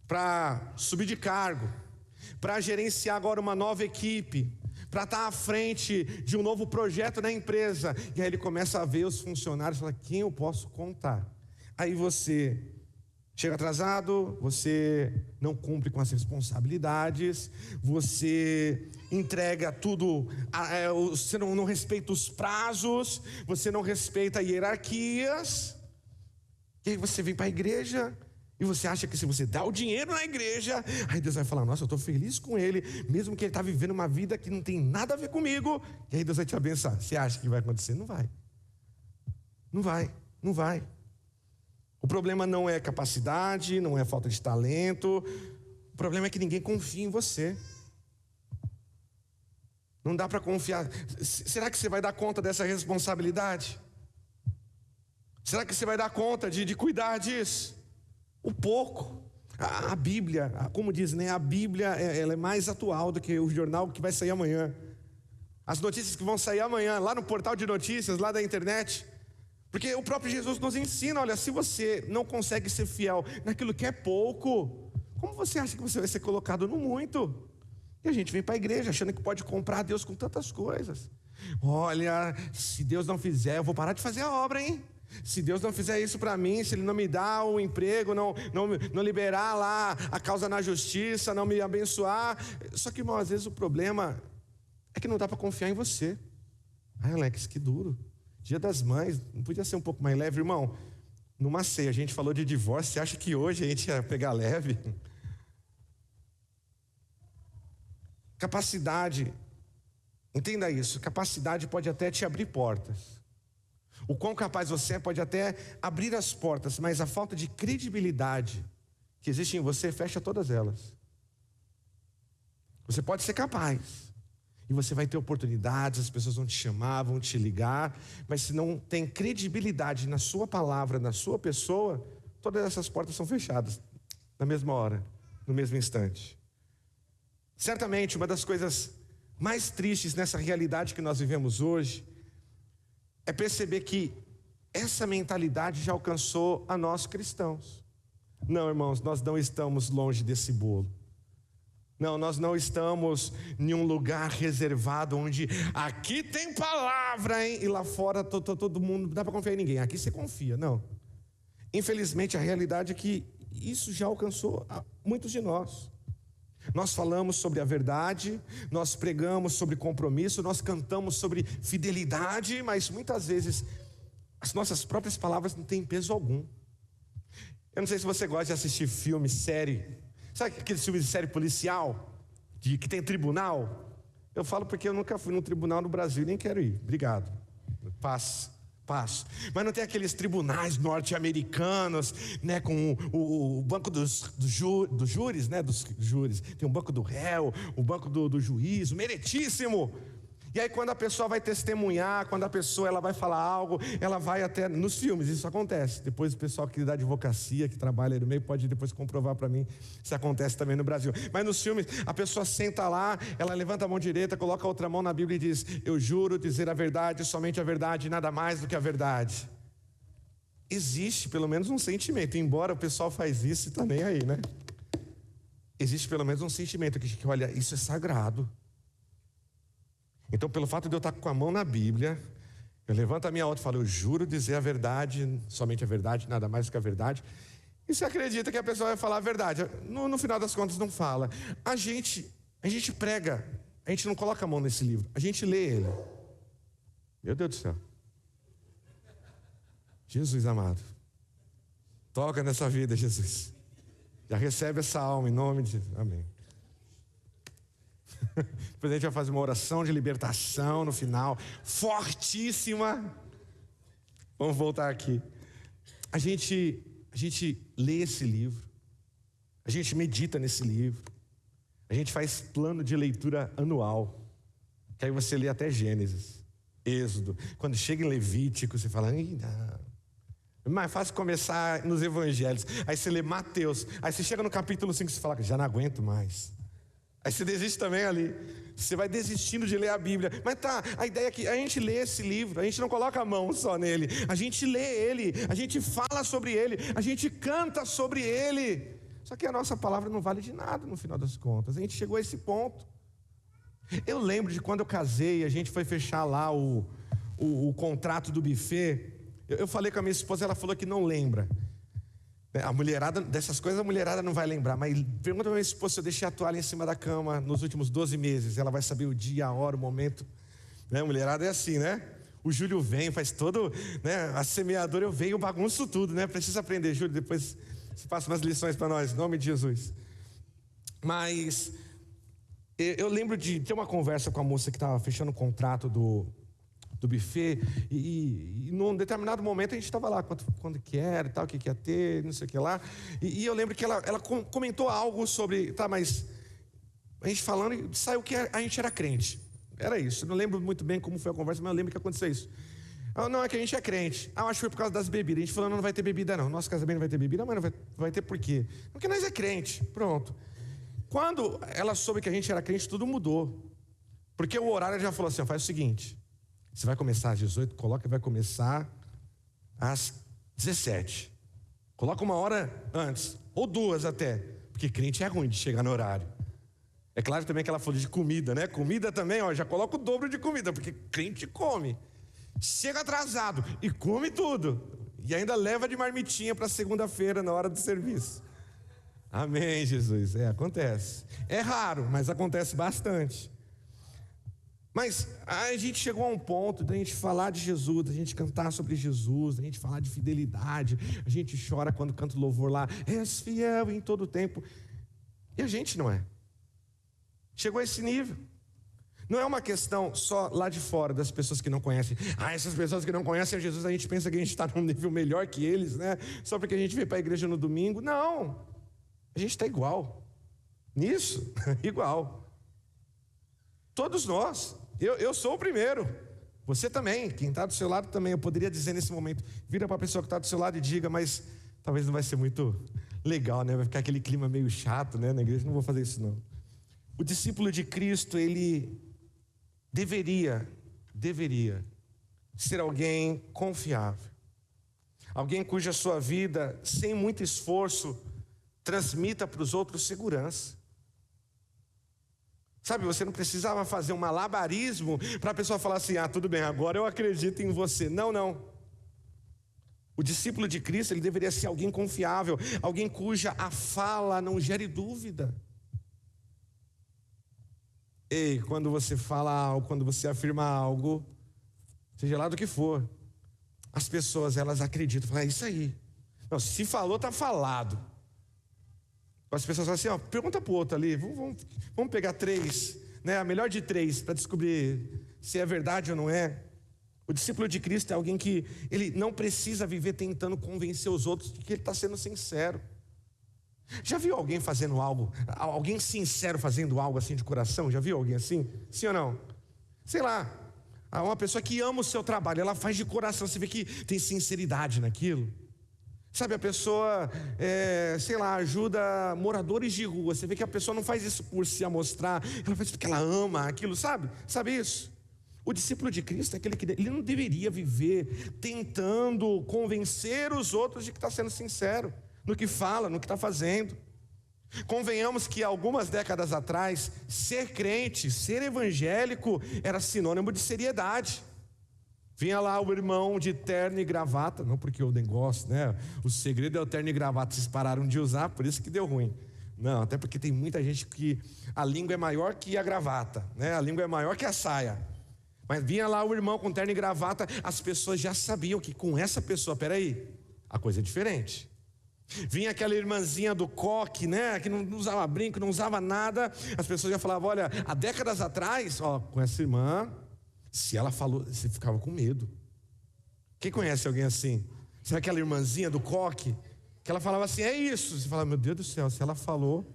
para subir de cargo, para gerenciar agora uma nova equipe, para estar à frente de um novo projeto na empresa. E aí ele começa a ver os funcionários e fala, quem eu posso contar? Aí você chega atrasado, você não cumpre com as responsabilidades, você entrega tudo, você não respeita os prazos, você não respeita hierarquias. E aí você vem para a igreja e você acha que se você dá o dinheiro na igreja, aí Deus vai falar, nossa, eu estou feliz com ele, mesmo que ele está vivendo uma vida que não tem nada a ver comigo. E aí Deus vai te abençoar. Você acha que vai acontecer? Não vai. Não vai, não vai. O problema não é capacidade, não é falta de talento. O problema é que ninguém confia em você. Não dá para confiar. Será que você vai dar conta dessa responsabilidade? Será que você vai dar conta de cuidar disso? O pouco. A Bíblia, como diz, né? A Bíblia ela é mais atual do que o jornal que vai sair amanhã. As notícias que vão sair amanhã, lá no portal de notícias, lá da internet. Porque o próprio Jesus nos ensina, olha, se você não consegue ser fiel naquilo que é pouco, como você acha que você vai ser colocado no muito? E a gente vem para a igreja achando que pode comprar Deus com tantas coisas. Olha, se Deus não fizer, eu vou parar de fazer a obra, hein? Se Deus não fizer isso para mim, se Ele não me dá o emprego, não liberar lá a causa na justiça, não me abençoar. Só que, irmão, às vezes o problema é que não dá para confiar em você. Ai, Alex, que duro. Dia das Mães, não podia ser um pouco mais leve, irmão? Numa ceia, a gente falou de divórcio, você acha que hoje a gente ia pegar leve? Capacidade, entenda isso, capacidade pode até te abrir portas. O quão capaz você é pode até abrir as portas, mas a falta de credibilidade que existe em você fecha todas elas. Você pode ser capaz, e você vai ter oportunidades, as pessoas vão te chamar, vão te ligar, mas se não tem credibilidade na sua palavra, na sua pessoa, todas essas portas são fechadas na mesma hora, no mesmo instante. Certamente uma das coisas mais tristes nessa realidade que nós vivemos hoje é perceber que essa mentalidade já alcançou a nós cristãos. Não, irmãos, nós não estamos longe desse bolo. Não, nós não estamos em um lugar reservado onde aqui tem palavra, hein? E lá fora todo mundo, não dá para confiar em ninguém. Aqui você confia, não. Infelizmente a realidade é que isso já alcançou a muitos de nós. Nós falamos sobre a verdade, nós pregamos sobre compromisso, nós cantamos sobre fidelidade, mas muitas vezes as nossas próprias palavras não têm peso algum. Eu não sei se você gosta de assistir filme, série. Sabe aquele filme de série policial, que tem tribunal? Eu falo porque eu nunca fui num tribunal no Brasil e nem quero ir. Obrigado. Passo. Mas não tem aqueles tribunais norte-americanos, né, com o banco dos júris, né, dos júris. Tem o banco do réu, o banco do juiz, o meritíssimo. E aí quando a pessoa vai testemunhar, quando a pessoa ela vai falar algo, ela vai até, nos filmes isso acontece. Depois o pessoal que dá advocacia, que trabalha aí no meio, pode depois comprovar para mim se acontece também no Brasil. Mas nos filmes, a pessoa senta lá, ela levanta a mão direita, coloca a outra mão na Bíblia e diz, eu juro dizer a verdade, somente a verdade, nada mais do que a verdade. Existe pelo menos um sentimento, embora o pessoal faz isso e tá nem aí, né? Existe pelo menos um sentimento que olha, isso é sagrado. Então, pelo fato de eu estar com a mão na Bíblia, eu levanto a minha outra e falo: eu juro dizer a verdade, somente a verdade, nada mais do que a verdade. E você acredita que a pessoa vai falar a verdade? No final das contas não fala. A gente prega, a gente não coloca a mão nesse livro, a gente lê ele. Meu Deus do céu. Jesus amado, toca nessa vida, Jesus. Já recebe essa alma em nome de Jesus. Amém. Depois a gente vai fazer uma oração de libertação no final, fortíssima. Vamos voltar aqui. A gente lê esse livro, a gente medita nesse livro, a gente faz plano de leitura anual, que aí você lê até Gênesis, Êxodo. Quando chega em Levítico, você fala: não. É mais fácil começar nos evangelhos. Aí você lê Mateus, aí você chega no capítulo 5 e você fala: já não aguento mais. Aí você desiste também ali. Você vai desistindo de ler a Bíblia. Mas tá, a ideia é que a gente lê esse livro, a gente não coloca a mão só nele, a gente lê ele, a gente fala sobre ele, a gente canta sobre ele. Só que a nossa palavra não vale de nada no final das contas. A gente chegou a esse ponto. Eu lembro de quando eu casei, a gente foi fechar lá o contrato do buffet. Eu falei com a minha esposa, ela falou que não lembra. A mulherada, dessas coisas a mulherada não vai lembrar, mas pergunta para minha esposa se eu deixei a toalha em cima da cama nos últimos 12 meses. Ela vai saber o dia, a hora, o momento. Né? A mulherada é assim, né? O Júlio vem, faz todo, né? A semeadora, eu venho, bagunço tudo, né? Precisa aprender, Júlio, depois você passa umas lições para nós, em nome de Jesus. Mas eu lembro de ter uma conversa com a moça que estava fechando o contrato do buffet, e num determinado momento a gente estava lá, quando que era e tal, o que ia ter, não sei o que lá, e eu lembro que ela comentou algo sobre, tá, mas a gente falando, e saiu que a gente era crente, era isso. Eu não lembro muito bem como foi a conversa, mas eu lembro que aconteceu isso. Não, é que a gente é crente. Eu acho que foi por causa das bebidas. A gente falou: não vai ter bebida não, nosso casamento não vai ter bebida. Mas não vai ter por quê? Porque nós é crente, pronto. Quando ela soube que a gente era crente, tudo mudou, porque o horário já falou assim: faz o seguinte, você vai começar às 18, coloca que vai começar às 17. Coloca uma hora antes, ou duas até, porque crente é ruim de chegar no horário. É claro também que ela falou de comida, né? Comida também, já coloca o dobro de comida, porque crente come. Chega atrasado e come tudo. E ainda leva de marmitinha para segunda-feira na hora do serviço. Amém, Jesus. Acontece. É raro, mas acontece bastante. Mas a gente chegou a um ponto da gente falar de Jesus, da gente cantar sobre Jesus, da gente falar de fidelidade. A gente chora quando canta o louvor lá: és fiel em todo o tempo. E a gente não é. Chegou a esse nível. Não é uma questão só lá de fora, das pessoas que não conhecem. Essas pessoas que não conhecem Jesus, a gente pensa que a gente está num nível melhor que eles, né? Só porque a gente veio para a igreja no domingo. Não, a gente está igual. Nisso, igual. Todos nós. Eu sou o primeiro, você também, quem está do seu lado também. Eu poderia dizer nesse momento: vira para a pessoa que está do seu lado e diga, mas talvez não vai ser muito legal, né? Vai ficar aquele clima meio chato, né? Na igreja, não vou fazer isso não. O discípulo de Cristo, ele deveria ser alguém confiável, alguém cuja sua vida, sem muito esforço, transmita para os outros segurança. Sabe, você não precisava fazer um malabarismo para a pessoa falar assim: tudo bem, agora eu acredito em você. Não. O discípulo de Cristo, ele deveria ser alguém confiável, alguém cuja a fala não gere dúvida. Ei, quando você fala algo, quando você afirma algo, seja lá do que for, as pessoas, elas acreditam, falam: é isso aí. Não, se falou, está falado. As pessoas falam assim: pergunta para o outro ali, vamos pegar 3, né, a melhor de 3, para descobrir se é verdade ou não é. O discípulo de Cristo é alguém que ele não precisa viver tentando convencer os outros de que ele está sendo sincero. Já viu alguém fazendo algo, alguém sincero fazendo algo assim de coração? Já viu alguém assim? Sim ou não? Sei lá, uma pessoa que ama o seu trabalho, ela faz de coração, você vê que tem sinceridade naquilo. Sabe, a pessoa, sei lá, ajuda moradores de rua. Você vê que a pessoa não faz isso por se amostrar, ela faz porque ela ama aquilo, sabe? Sabe isso? O discípulo de Cristo é aquele que ele não deveria viver tentando convencer os outros de que está sendo sincero no que fala, no que está fazendo. Convenhamos que algumas décadas atrás, ser crente, ser evangélico, era sinônimo de seriedade. Vinha lá o irmão de terno e gravata, não porque eu nem gosto, né? O segredo é o terno e gravata, vocês pararam de usar, por isso que deu ruim. Não, até porque tem muita gente que a língua é maior que a gravata, né? A língua é maior que a saia. Mas vinha lá o irmão com terno e gravata, as pessoas já sabiam que com essa pessoa, peraí, a coisa é diferente. Vinha aquela irmãzinha do coque, né? Que não usava brinco, não usava nada, as pessoas já falavam, olha, há décadas atrás, ó, com essa irmã, se ela falou, você ficava com medo. Quem conhece alguém assim? Sabe aquela irmãzinha do coque? Que ela falava assim, é isso. Você fala, meu Deus do céu, se ela falou,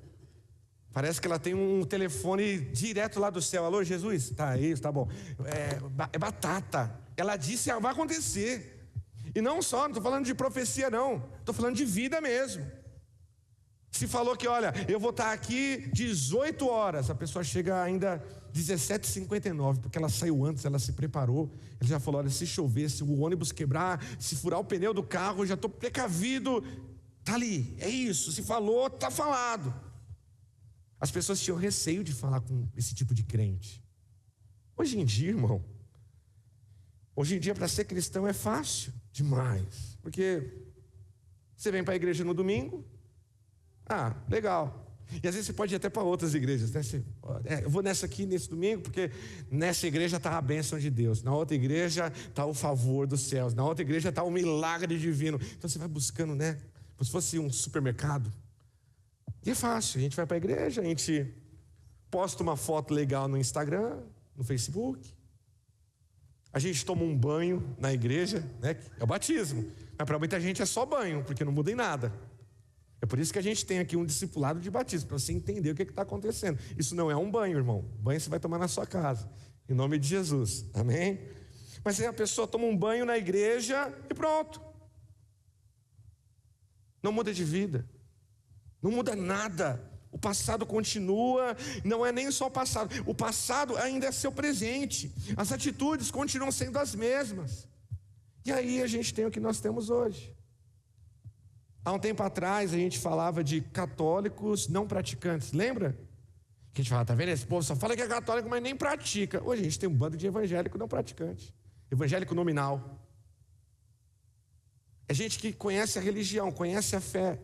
parece que ela tem um telefone direto lá do céu. Alô, Jesus? Tá, isso, tá bom. É batata. Ela disse, vai acontecer. E não só, não estou falando de profecia não, estou falando de vida mesmo. Se falou que, olha, eu vou estar aqui 18 horas, a pessoa chega ainda 17h59, porque ela saiu antes, ela se preparou. Ele já falou, olha, se chover, se o ônibus quebrar, se furar o pneu do carro, eu já estou precavido. Está ali, é isso, se falou, está falado. As pessoas tinham receio de falar com esse tipo de crente. Hoje em dia, irmão, hoje em dia para ser cristão é fácil demais, porque você vem para a igreja no domingo, legal. E às vezes você pode ir até para outras igrejas, né? Eu vou nessa aqui, nesse domingo, porque nessa igreja está a bênção de Deus, na outra igreja está o favor dos céus, na outra igreja está o milagre divino. Então você vai buscando, né? Como se fosse um supermercado. E é fácil, a gente vai para a igreja, a gente posta uma foto legal no Instagram, no Facebook. A gente toma um banho na igreja, né? É o batismo. Mas para muita gente é só banho, porque não muda em nada. É por isso que a gente tem aqui um discipulado de batismo, para você entender o que está acontecendo. Isso não é um banho, irmão. Banho você vai tomar na sua casa, em nome de Jesus, amém? Mas aí a pessoa toma um banho na igreja e pronto. Não muda de vida, não muda nada. O passado continua, não é nem só o passado ainda é seu presente. As atitudes continuam sendo as mesmas. E aí a gente tem o que nós temos hoje. Há um tempo atrás a gente falava de católicos não praticantes, lembra? Que a gente fala, tá vendo? Esse povo só fala que é católico, mas nem pratica. Hoje a gente tem um bando de evangélico não praticante, evangélico nominal. É gente que conhece a religião, conhece a fé,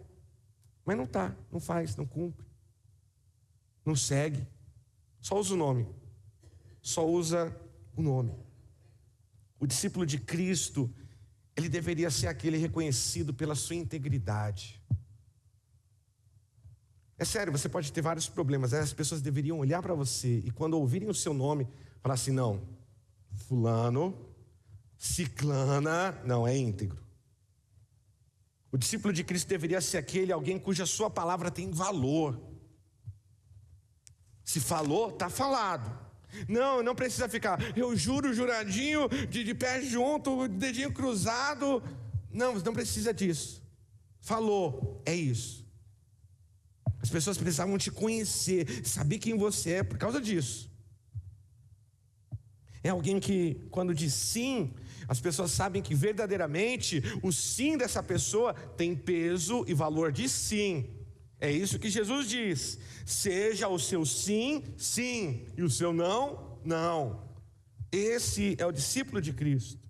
mas não faz, não cumpre, não segue, só usa o nome, só usa o nome. O discípulo de Cristo, ele deveria ser aquele reconhecido pela sua integridade. É sério, você pode ter vários problemas, as pessoas deveriam olhar para você e quando ouvirem o seu nome, falar assim, não, fulano, ciclana, não, é íntegro. O discípulo de Cristo deveria ser alguém cuja sua palavra tem valor. Se falou, está falado. Não precisa ficar, eu juro, juradinho, de pé junto, dedinho cruzado. Não precisa disso. Falou, é isso. As pessoas precisavam te conhecer, saber quem você é por causa disso. É alguém que, quando diz sim, as pessoas sabem que verdadeiramente o sim dessa pessoa tem peso e valor de sim. É isso que Jesus diz. Seja o seu sim, sim, e o seu não, não. Esse é o discípulo de Cristo.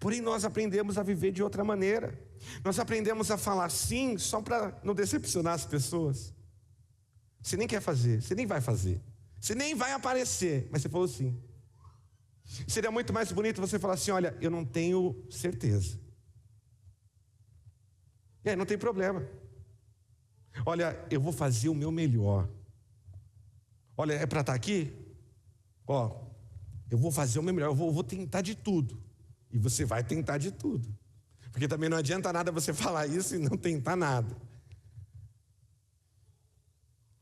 Porém nós aprendemos a viver de outra maneira. Nós aprendemos a falar sim só para não decepcionar as pessoas. Você nem quer fazer, você nem vai fazer, você nem vai aparecer, mas você falou sim. Seria muito mais bonito você falar assim, olha, eu não tenho certeza. E aí não tem problema. Olha, eu vou fazer o meu melhor. Olha, é para estar aqui? Eu vou fazer o meu melhor, eu vou tentar de tudo. E você vai tentar de tudo. Porque também não adianta nada você falar isso e não tentar nada.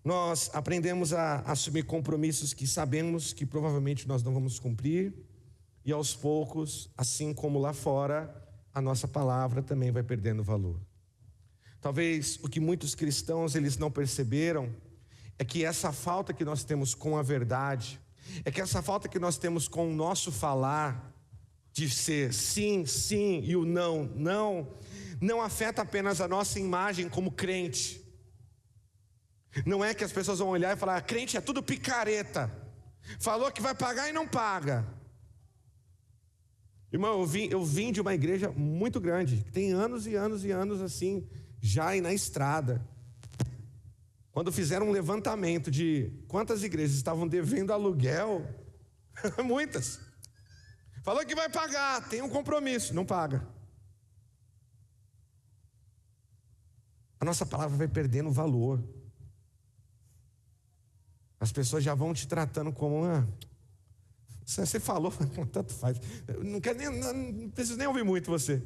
Nós aprendemos a assumir compromissos que sabemos que provavelmente nós não vamos cumprir. E aos poucos, assim como lá fora, a nossa palavra também vai perdendo valor. Talvez o que muitos cristãos eles não perceberam é que essa falta que nós temos com a verdade, é que essa falta que nós temos com o nosso falar, de ser sim, sim e o não, não, não afeta apenas a nossa imagem como crente. Não é que as pessoas vão olhar e falar: crente é tudo picareta, falou que vai pagar e não paga. Irmão, eu vim de uma igreja muito grande, que tem anos e anos e anos assim, já aí na estrada. Quando fizeram um levantamento de quantas igrejas estavam devendo aluguel, muitas. Falou que vai pagar, tem um compromisso, não paga. A nossa palavra vai perdendo valor. As pessoas já vão te tratando como você falou, tanto faz. Não preciso nem ouvir muito você.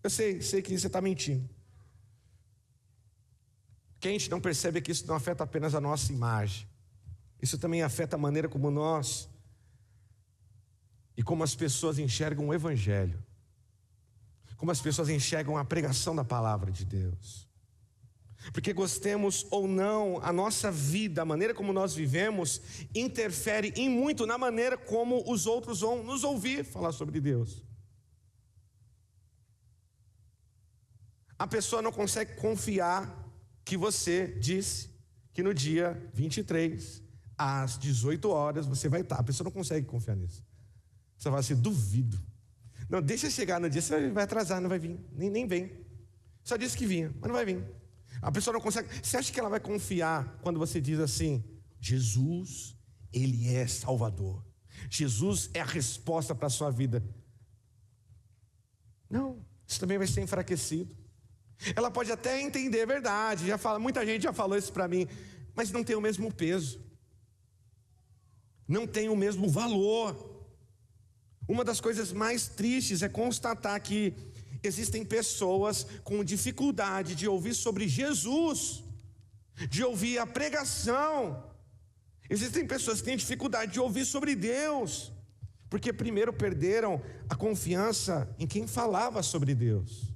Eu sei que você está mentindo. Quem a gente não percebe é que isso não afeta apenas a nossa imagem. Isso também afeta a maneira como nós e como as pessoas enxergam o Evangelho. Como as pessoas enxergam a pregação da palavra de Deus. Porque gostemos ou não, a nossa vida, a maneira como nós vivemos, interfere em muito na maneira como os outros vão nos ouvir falar sobre Deus. A pessoa não consegue confiar que você disse que no dia 23, às 18 horas, você vai estar. A pessoa não consegue confiar nisso. Você vai assim: duvido. Não, deixa chegar no dia, você vai atrasar, não vai vir, nem vem. Só disse que vinha, mas não vai vir. A pessoa não consegue. Você acha que ela vai confiar quando você diz assim: Jesus, Ele é Salvador, Jesus é a resposta para a sua vida? Não, isso também vai ser enfraquecido. Ela pode até entender, é verdade, muita gente já falou isso para mim, mas não tem o mesmo peso, não tem o mesmo valor. Uma das coisas mais tristes é constatar que existem pessoas com dificuldade de ouvir sobre Jesus, de ouvir a pregação. Existem pessoas que têm dificuldade de ouvir sobre Deus, porque primeiro perderam a confiança em quem falava sobre Deus.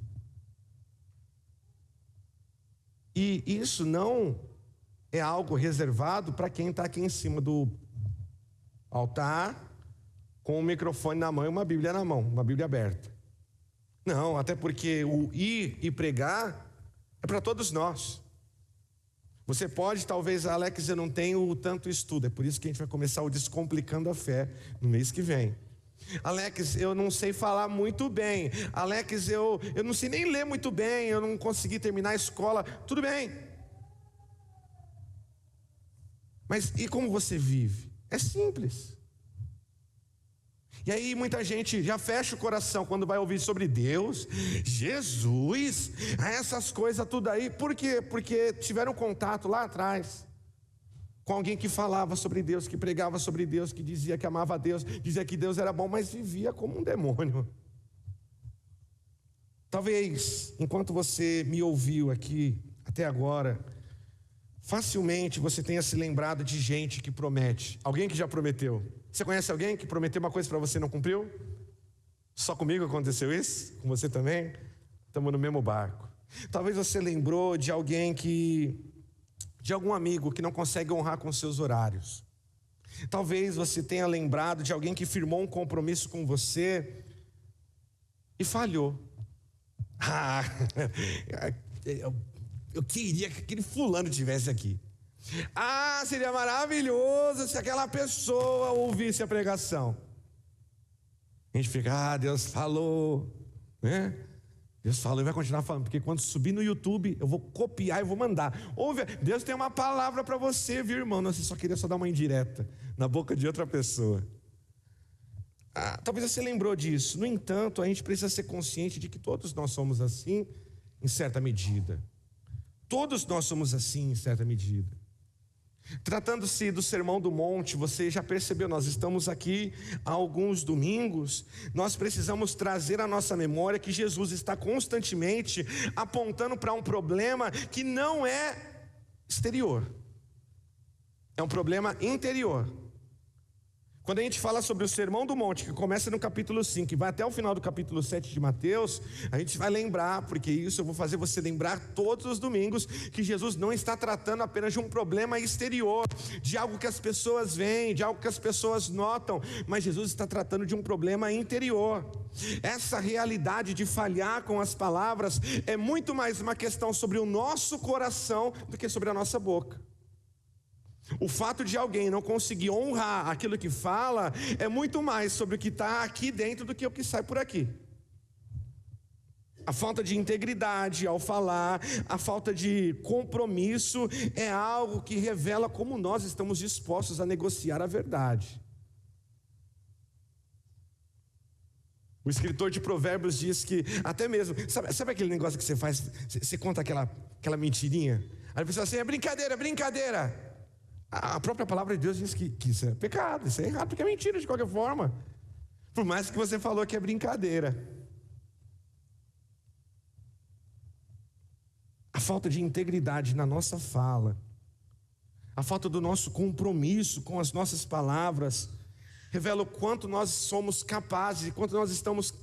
E isso não é algo reservado para quem está aqui em cima do altar, com o microfone na mão e uma Bíblia na mão, uma Bíblia aberta. Não, até porque o ir e pregar é para todos nós. Você pode, talvez, Alex, eu não tenho tanto estudo, é por isso que a gente vai começar o Descomplicando a Fé no mês que vem. Alex, eu não sei falar muito bem. Alex, eu não sei nem ler muito bem, eu não consegui terminar a escola. Tudo bem. Mas e como você vive? É simples. E aí muita gente já fecha o coração quando vai ouvir sobre Deus, Jesus, essas coisas tudo aí. Por quê? Porque tiveram contato lá atrás com alguém que falava sobre Deus, que pregava sobre Deus, que dizia que amava a Deus, dizia que Deus era bom, mas vivia como um demônio. Talvez, enquanto você me ouviu aqui até agora, facilmente você tenha se lembrado de gente que promete. Alguém que já prometeu. Você conhece alguém que prometeu uma coisa para você e não cumpriu? Só comigo aconteceu isso? Com você também? Estamos no mesmo barco. Talvez você lembrou de alguém de algum amigo que não consegue honrar com seus horários. Talvez você tenha lembrado de alguém que firmou um compromisso com você e falhou. Eu queria que aquele fulano estivesse aqui. Seria maravilhoso se aquela pessoa ouvisse a pregação. A gente fica: Deus falou, né? Deus falou e vai continuar falando, porque quando subir no YouTube eu vou copiar e vou mandar. Ouve, Deus tem uma palavra para você, viu, irmão? Não, você só queria dar uma indireta na boca de outra pessoa. Talvez você lembrou disso. No entanto, a gente precisa ser consciente de que todos nós somos assim, em certa medida. Todos nós somos assim, em certa medida. Tratando-se do Sermão do Monte, você já percebeu, nós estamos aqui há alguns domingos. Nós precisamos trazer à nossa memória que Jesus está constantemente apontando para um problema que não é exterior, é um problema interior. Quando a gente fala sobre o Sermão do Monte, que começa no capítulo 5 e vai até o final do capítulo 7 de Mateus, a gente vai lembrar, porque isso eu vou fazer você lembrar todos os domingos, que Jesus não está tratando apenas de um problema exterior, de algo que as pessoas veem, de algo que as pessoas notam, mas Jesus está tratando de um problema interior. Essa realidade de falhar com as palavras é muito mais uma questão sobre o nosso coração do que sobre a nossa boca. O fato de alguém não conseguir honrar aquilo que fala é muito mais sobre o que está aqui dentro do que o que sai por aqui. A falta de integridade ao falar, a falta de compromisso é algo que revela como nós estamos dispostos a negociar a verdade. O escritor de Provérbios diz que até mesmo, sabe aquele negócio que você faz, você conta aquela mentirinha? Aí a pessoa assim, é brincadeira, brincadeira. A própria palavra de Deus diz que isso é pecado, isso é errado, porque é mentira de qualquer forma. Por mais que você falou que é brincadeira. A falta de integridade na nossa fala, a falta do nosso compromisso com as nossas palavras, revela o quanto nós somos capazes, e quanto nós estamos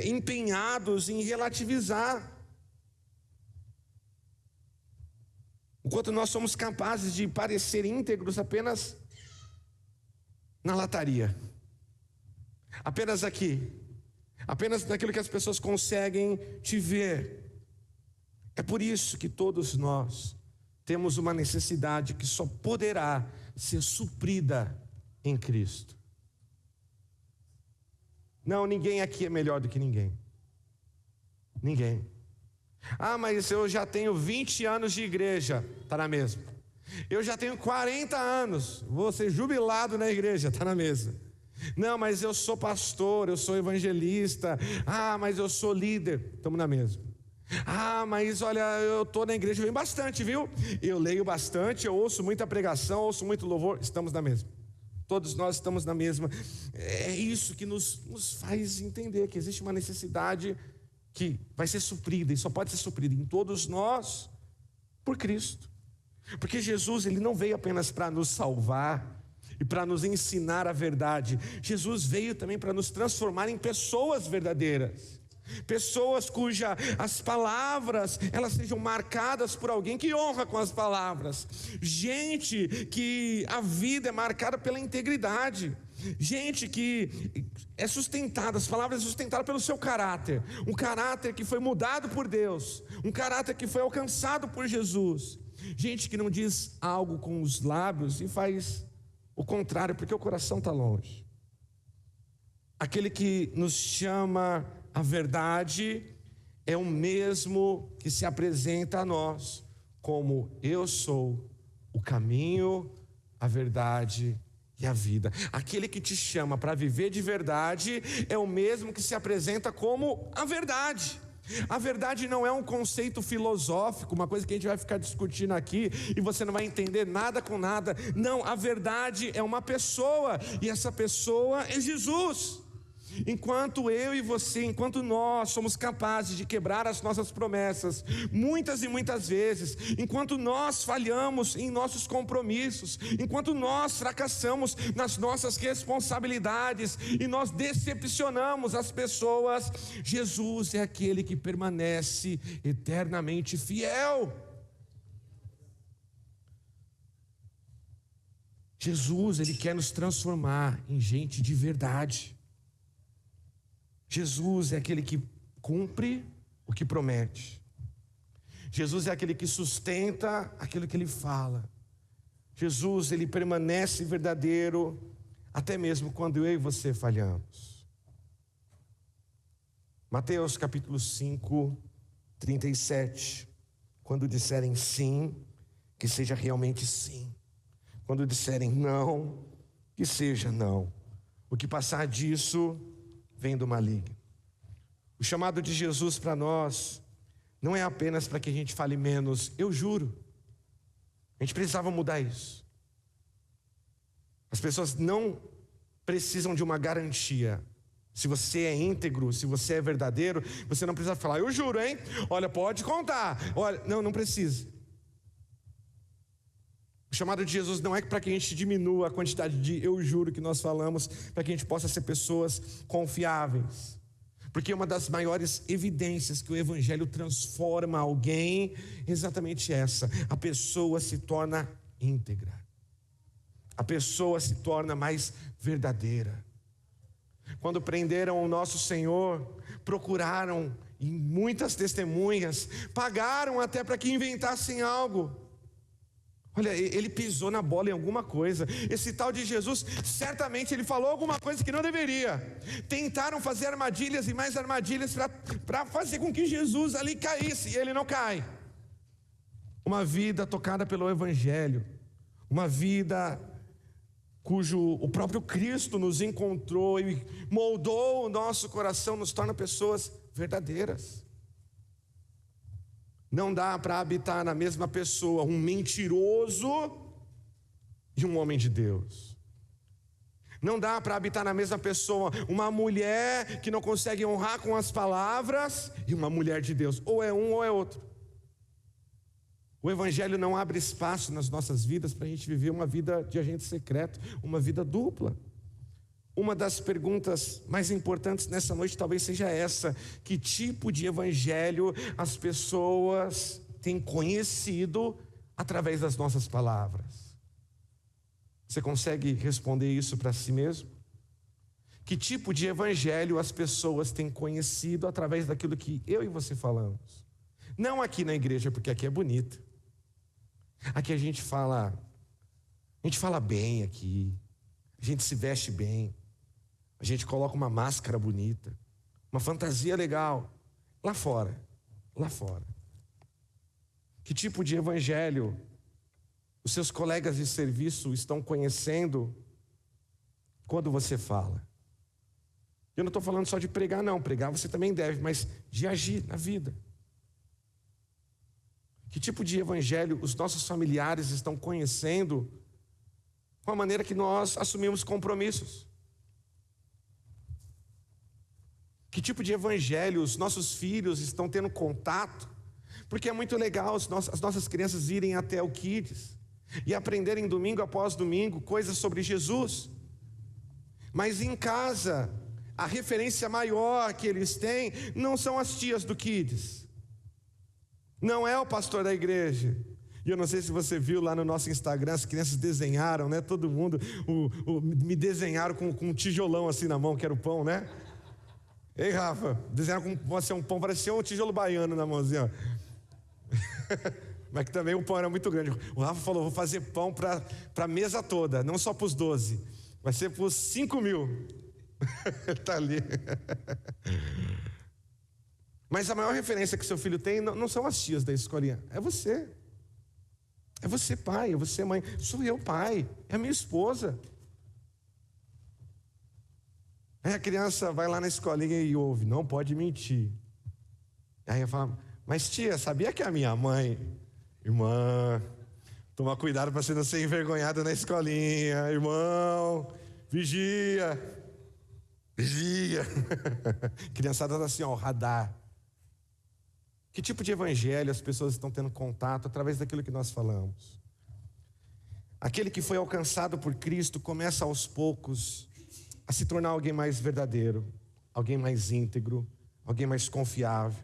empenhados em relativizar. O quanto nós somos capazes de parecer íntegros apenas na lataria. Apenas aqui. Apenas naquilo que as pessoas conseguem te ver. É por isso que todos nós temos uma necessidade que só poderá ser suprida em Cristo. Não, ninguém aqui é melhor do que ninguém. Ninguém. Ah, mas eu já tenho 20 anos de igreja, está na mesma. Eu já tenho 40 anos, vou ser jubilado na igreja, está na mesma. Não, mas eu sou pastor, eu sou evangelista. Ah, mas eu sou líder, estamos na mesma. Ah, mas olha, eu estou na igreja, vem bastante, viu? Eu leio bastante, eu ouço muita pregação, ouço muito louvor, estamos na mesma. Todos nós estamos na mesma. É isso que nos faz entender que existe uma necessidade que vai ser suprida, e só pode ser suprida em todos nós, por Cristo. Porque Jesus, Ele não veio apenas para nos salvar e para nos ensinar a verdade. Jesus veio também para nos transformar em pessoas verdadeiras. Pessoas cujas as palavras elas sejam marcadas por alguém que honra com as palavras. Gente que a vida é marcada pela integridade. Gente que é sustentada, as palavras são sustentadas pelo seu caráter. Um caráter que foi mudado por Deus. Um caráter que foi alcançado por Jesus. Gente que não diz algo com os lábios e faz o contrário, porque o coração está longe. Aquele que nos chama a verdade é o mesmo que se apresenta a nós como eu sou o caminho, a verdade e a vida. Aquele que te chama para viver de verdade é o mesmo que se apresenta como a verdade. A verdade não é um conceito filosófico, uma coisa que a gente vai ficar discutindo aqui e você não vai entender nada com nada. Não, a verdade é uma pessoa, e essa pessoa é Jesus. Enquanto eu e você, enquanto nós somos capazes de quebrar as nossas promessas, muitas e muitas vezes, enquanto nós falhamos em nossos compromissos, enquanto nós fracassamos nas nossas responsabilidades e nós decepcionamos as pessoas, Jesus é aquele que permanece eternamente fiel. Jesus, Ele quer nos transformar em gente de verdade. Jesus é aquele que cumpre o que promete. Jesus é aquele que sustenta aquilo que Ele fala. Jesus, Ele permanece verdadeiro até mesmo quando eu e você falhamos. Mateus capítulo 5, 37. Quando disserem sim, que seja realmente sim. Quando disserem não, que seja não. O que passar disso vem do maligno. O chamado de Jesus para nós não é apenas para que a gente fale menos, eu juro. A gente precisava mudar isso. As pessoas não precisam de uma garantia. Se você é íntegro, se você é verdadeiro, você não precisa falar, eu juro, hein? Olha, pode contar. Olha, não precisa. O chamado de Jesus não é para que a gente diminua a quantidade de eu juro que nós falamos, para que a gente possa ser pessoas confiáveis. Porque uma das maiores evidências que o Evangelho transforma alguém é exatamente essa: a pessoa se torna íntegra, a pessoa se torna mais verdadeira. Quando prenderam o nosso Senhor, procuraram em muitas testemunhas, pagaram até para que inventassem algo. Olha, ele pisou na bola em alguma coisa. Esse tal de Jesus, certamente ele falou alguma coisa que não deveria. Tentaram fazer armadilhas e mais armadilhas para fazer com que Jesus ali caísse, e ele não cai. Uma vida tocada pelo Evangelho, uma vida cujo o próprio Cristo nos encontrou e moldou o nosso coração, nos torna pessoas verdadeiras. Não dá para habitar na mesma pessoa um mentiroso e um homem de Deus. Não dá para habitar na mesma pessoa uma mulher que não consegue honrar com as palavras e uma mulher de Deus. Ou é um ou é outro. O Evangelho não abre espaço nas nossas vidas para a gente viver uma vida de agente secreto, uma vida dupla. Uma das perguntas mais importantes nessa noite talvez seja essa: que tipo de evangelho as pessoas têm conhecido através das nossas palavras? Você consegue responder isso para si mesmo? Que tipo de evangelho as pessoas têm conhecido através daquilo que eu e você falamos? Não aqui na igreja, porque aqui é bonito. Aqui a gente fala bem aqui, a gente se veste bem. A gente coloca uma máscara bonita, uma fantasia legal. Lá fora. Que tipo de evangelho os seus colegas de serviço estão conhecendo quando você fala? Eu não estou falando só de pregar não, pregar você também deve, mas de agir na vida. Que tipo de evangelho os nossos familiares estão conhecendo com a maneira que nós assumimos compromissos? Que tipo de evangelho os nossos filhos estão tendo contato? Porque é muito legal as nossas crianças irem até o Kids e aprenderem domingo após domingo coisas sobre Jesus. Mas em casa, a referência maior que eles têm não são as tias do Kids. Não é o pastor da igreja. E eu não sei se você viu lá no nosso Instagram, as crianças desenharam, né? Todo mundo me desenharam com um tijolão assim na mão, que era o pão, né? Ei, Rafa, desenharam com assim, um pão, parecia um tijolo baiano na mãozinha, ó. Mas que também o pão era muito grande. O Rafa falou: vou fazer pão para a mesa toda, não só para os 12, vai ser para os 5.000. Ele está ali. Mas a maior referência que seu filho tem não são as tias da escolinha, é você. É você, pai, é você, mãe. Sou eu, pai, é a minha esposa. Aí a criança vai lá na escolinha e ouve: não pode mentir. Aí eu falo: mas tia, sabia que é a minha mãe? Irmã, toma cuidado para você não ser envergonhado na escolinha. Irmão, vigia. Criançada está assim, ó, radar. Que tipo de evangelho as pessoas estão tendo contato através daquilo que nós falamos? Aquele que foi alcançado por Cristo começa aos poucos a se tornar alguém mais verdadeiro, alguém mais íntegro, alguém mais confiável.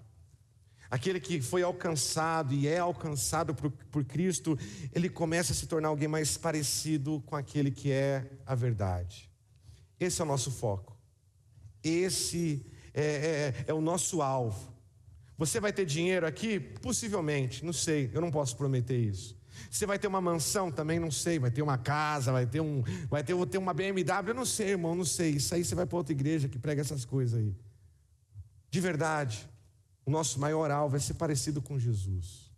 Aquele que foi alcançado e é alcançado por Cristo, ele começa a se tornar alguém mais parecido com aquele que é a verdade. Esse é o nosso foco. Esse é o nosso alvo. Você vai ter dinheiro aqui? Possivelmente, não sei, eu não posso prometer isso. Você vai ter uma mansão? Também não sei. Vai ter uma casa, vai ter uma BMW? Eu não sei, irmão, não sei. Isso aí você vai para outra igreja que prega essas coisas aí. De verdade, o nosso maior alvo é ser parecido com Jesus.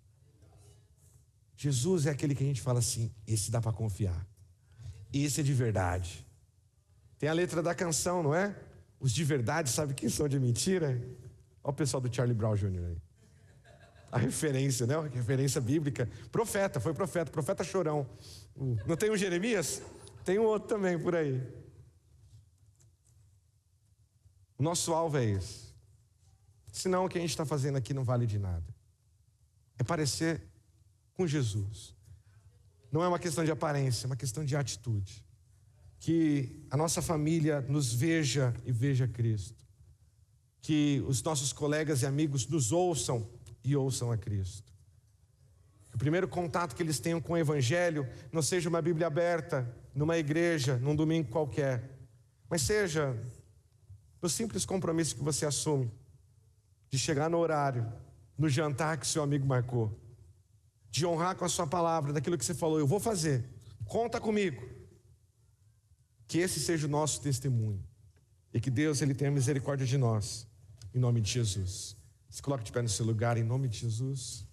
Jesus é aquele que a gente fala assim: esse dá para confiar, esse é de verdade. Tem a letra da canção, não é? Os de verdade, sabe quem são de mentira? Olha o pessoal do Charlie Brown Jr. aí. A referência, né? A referência bíblica. Foi profeta chorão. Não tem um Jeremias? Tem um outro também por aí. O nosso alvo é esse. Senão o que a gente está fazendo aqui não vale de nada. É parecer com Jesus. Não é uma questão de aparência, é uma questão de atitude. Que a nossa família nos veja e veja Cristo. Que os nossos colegas e amigos nos ouçam e ouçam a Cristo. O primeiro contato que eles tenham com o Evangelho não seja uma Bíblia aberta numa igreja, num domingo qualquer, mas seja no simples compromisso que você assume de chegar no horário, no jantar que seu amigo marcou, de honrar com a sua palavra, daquilo que você falou, eu vou fazer, conta comigo. Que esse seja o nosso testemunho. E que Deus, Ele tenha misericórdia de nós. Em nome de Jesus. Se coloque de pé no seu lugar, em nome de Jesus.